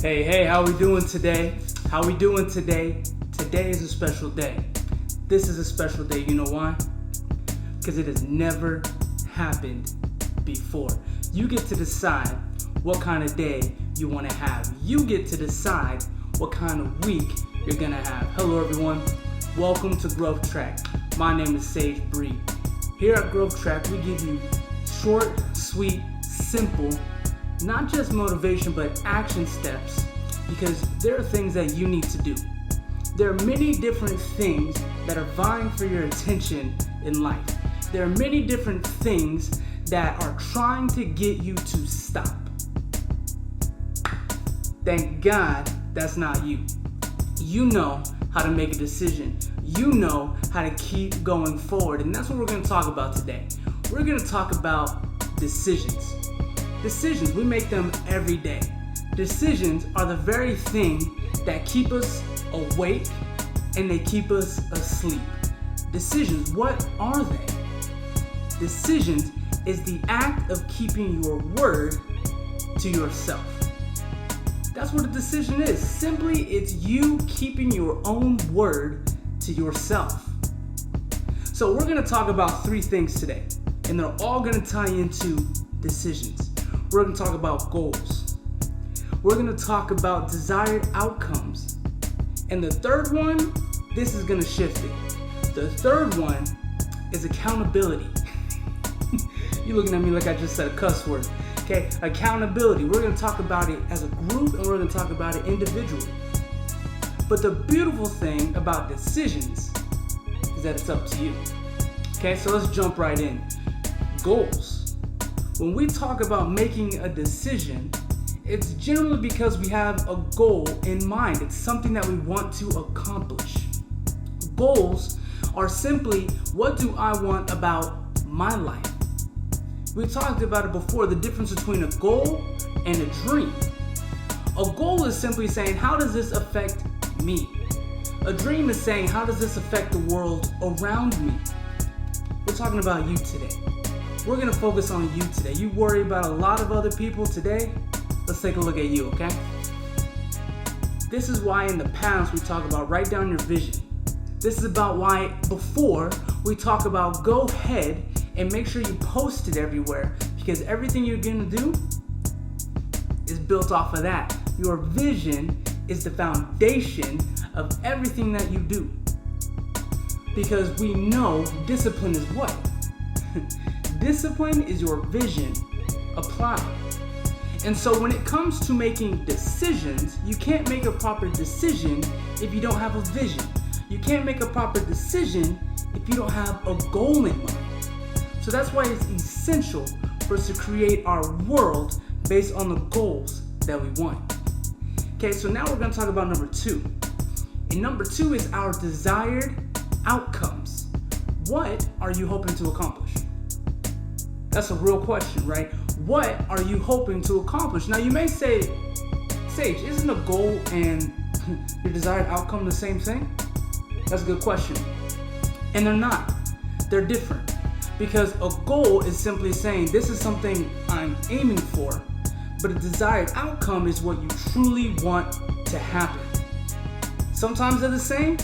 Hey, how we doing today? How we doing today? Today is a special day. This is a special day, you know why? Because it has never happened before. You get to decide what kind of day you want to have. You get to decide what kind of week you're gonna have. Hello everyone, welcome to Growth Track. My name is Sage Bree. Here at Growth Track, we give you short, sweet, simple, not just motivation, but action steps, because there are things that you need to do. There are many different things that are vying for your attention in life. There are many different things that are trying to get you to stop. Thank God that's not you. You know how to make a decision. You know how to keep going forward. And that's what we're going to talk about today. We're going to talk about decisions. Decisions, we make them every day. Decisions are the very thing that keep us awake and they keep us asleep. Decisions, what are they? Decisions is the act of keeping your word to yourself. That's what a decision is. Simply, it's you keeping your own word to yourself. So we're going to talk about three things today, and they're all going to tie into decisions. We're going to talk about goals. We're going to talk about desired outcomes. And the third one, this is going to shift it. The third one is accountability. You're looking at me like I just said a cuss word. Okay, accountability. We're going to talk about it as a group and we're going to talk about it individually. But the beautiful thing about decisions is that it's up to you. Okay, so let's jump right in. Goals. When we talk about making a decision, it's generally because we have a goal in mind. It's something that we want to accomplish. Goals are simply, what do I want about my life? We talked about it before, the difference between a goal and a dream. A goal is simply saying, how does this affect me? A dream is saying, how does this affect the world around me? We're talking about you today. We're going to focus on you today. You worry about a lot of other people today. Let's take a look at you, okay? This is why in the past we talk about write down your vision. This is about why before we talk about go ahead and make sure you post it everywhere, because everything you're going to do is built off of that. Your vision is the foundation of everything that you do. Because we know discipline is what? Discipline is your vision applied. And so when it comes to making decisions, you can't make a proper decision if you don't have a vision. You can't make a proper decision if you don't have a goal in mind. So that's why it's essential for us to create our world based on the goals that we want. Okay, so now we're going to talk about number two. And number two is our desired outcomes. What are you hoping to accomplish? That's a real question, right? What are you hoping to accomplish? Now you may say, Sage, isn't a goal and your desired outcome the same thing? That's a good question. And they're not. They're different. Because a goal is simply saying, this is something I'm aiming for. But a desired outcome is what you truly want to happen. Sometimes they're the same.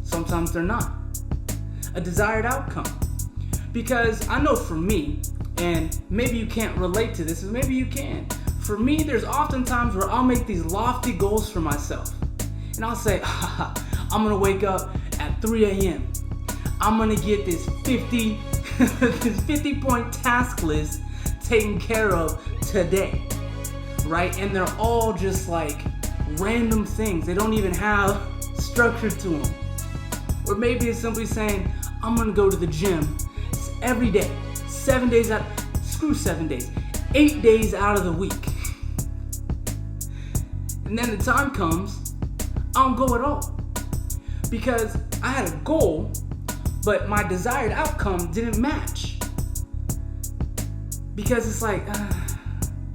Sometimes they're not. A desired outcome. Because I know for me, and maybe you can't relate to this, and maybe you can. For me, there's often times where I'll make these lofty goals for myself. And I'll say, I'm gonna wake up at 3 a.m. I'm gonna get this 50-point task list taken care of today, right? And they're all just like random things. They don't even have structure to them. Or maybe it's simply saying, I'm gonna go to the gym every day, 7 days out, screw 7 days, 8 days out of the week. And then the time comes, I don't go at all. Because I had a goal, but my desired outcome didn't match. Because it's like,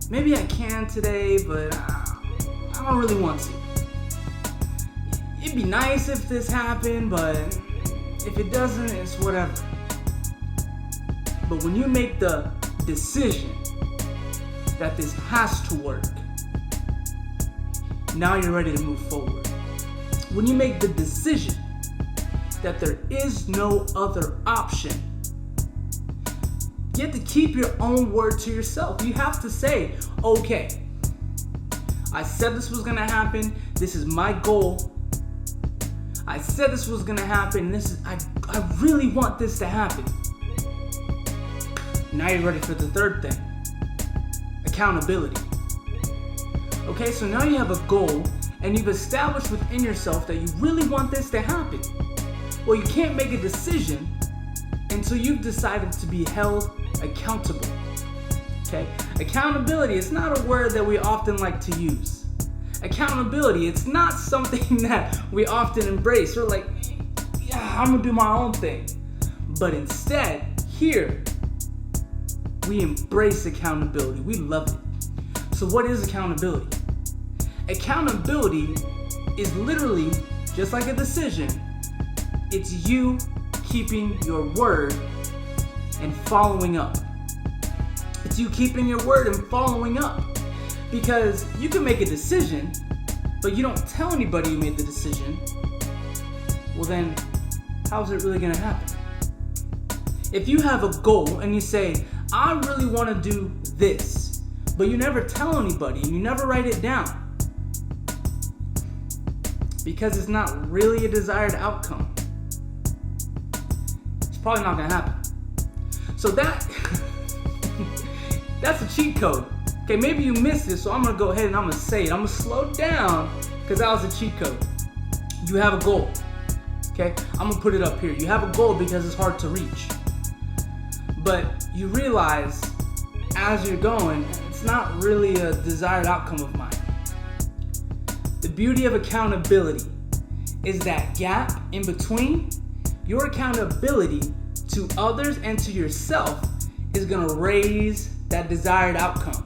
maybe I can today, but I don't really want to. It'd be nice if this happened, but if it doesn't, it's whatever. But when you make the decision that this has to work, now you're ready to move forward. When you make the decision that there is no other option, you have to keep your own word to yourself. You have to say, okay, I said this was gonna happen. This is my goal. I said this was gonna happen. I really want this to happen. Now you're ready for the third thing, accountability. Okay, so now you have a goal and you've established within yourself that you really want this to happen. Well, you can't make a decision until you've decided to be held accountable. Okay? Accountability is not a word that we often like to use. Accountability, it's not something that we often embrace. We're like, yeah, I'm gonna do my own thing. But instead, here, we embrace accountability. We love it. So what is accountability? Accountability is literally just like a decision. It's you keeping your word and following up. It's you keeping your word and following up. Because you can make a decision, but you don't tell anybody you made the decision. Well then, how's it really gonna happen? If you have a goal and you say, I really wanna do this, but you never tell anybody and you never write it down, because it's not really a desired outcome, it's probably not gonna happen. So that's a cheat code. Okay, maybe you missed it, so I'm gonna go ahead and I'm gonna say it. I'm gonna slow down, because that was a cheat code. You have a goal. Okay, I'm gonna put it up here. You have a goal because it's hard to reach. But you realize as you're going, it's not really a desired outcome of mine. The beauty of accountability is that gap in between. Your accountability to others and to yourself is gonna raise that desired outcome.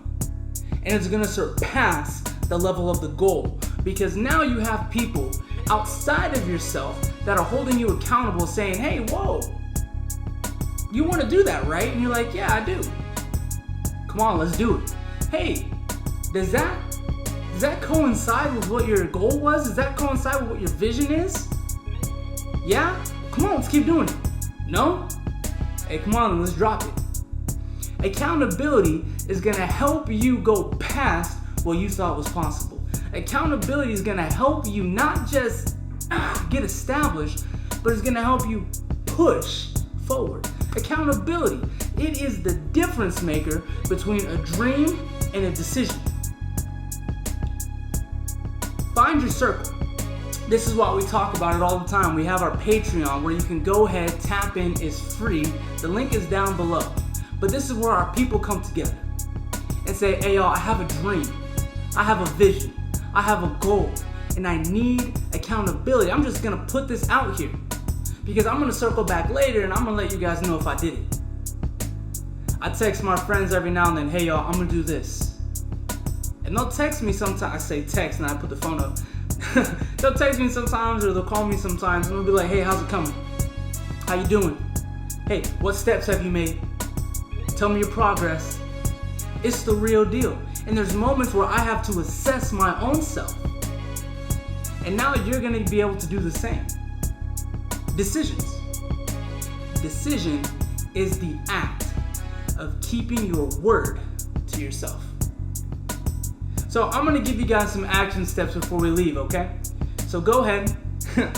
And it's gonna surpass the level of the goal, because now you have people outside of yourself that are holding you accountable, saying, hey, whoa, you wanna do that, right? And you're like, yeah, I do. Come on, let's do it. Hey, does that coincide with what your goal was? Does that coincide with what your vision is? Yeah? Come on, let's keep doing it. No? Hey, come on, let's drop it. Accountability is gonna help you go past what you thought was possible. Accountability is gonna help you not just get established, but it's gonna help you push forward. Accountability, it is the difference maker between a dream and a decision. Find your circle. This is why we talk about it all the time. We have our Patreon where you can go ahead, tap in, it's free. The link is down below. But this is where our people come together and say, hey y'all, I have a dream, I have a vision, I have a goal, and I need accountability. I'm just gonna put this out here because I'm gonna circle back later and I'm gonna let you guys know if I did it. I text my friends every now and then, hey y'all, I'm gonna do this. And they'll text me sometimes. I say text and I put the phone up. They'll text me sometimes or they'll call me sometimes and they'll be like, hey, how's it coming? How you doing? Hey, what steps have you made? Tell me your progress. It's the real deal. And there's moments where I have to assess my own self. And now you're gonna be able to do the same. Decisions. Decision is the act of keeping your word to yourself. So I'm gonna give you guys some action steps before we leave, okay? So go ahead.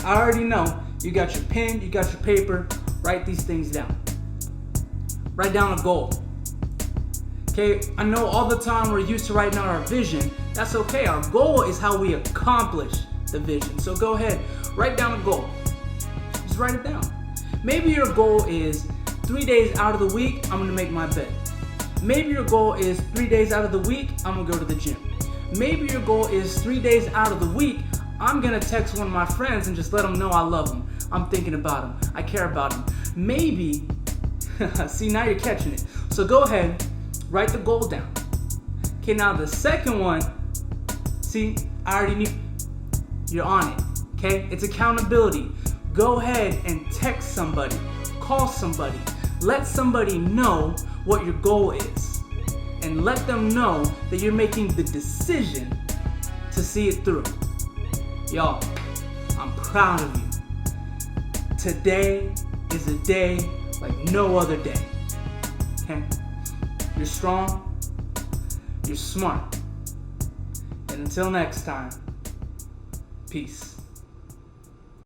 I already know you got your pen, you got your paper. Write these things down. Write down a goal. Okay, I know all the time we're used to writing out our vision. That's okay. Our goal is how we accomplish the vision. So go ahead, write down a goal. Just write it down. Maybe your goal is 3 days out of the week, I'm gonna make my bed. Maybe your goal is 3 days out of the week, I'm gonna go to the gym. Maybe your goal is 3 days out of the week, I'm gonna text one of my friends and just let them know I love them. I'm thinking about them. I care about them. Maybe, see, now you're catching it. So go ahead, write the goal down. Okay, now the second one, see, I already knew. You're on it, okay? It's accountability. Go ahead and text somebody, call somebody, let somebody know what your goal is, and let them know that you're making the decision to see it through. Y'all, I'm proud of you. Today is a day like no other day. Okay? You're strong. You're smart. And until next time, peace.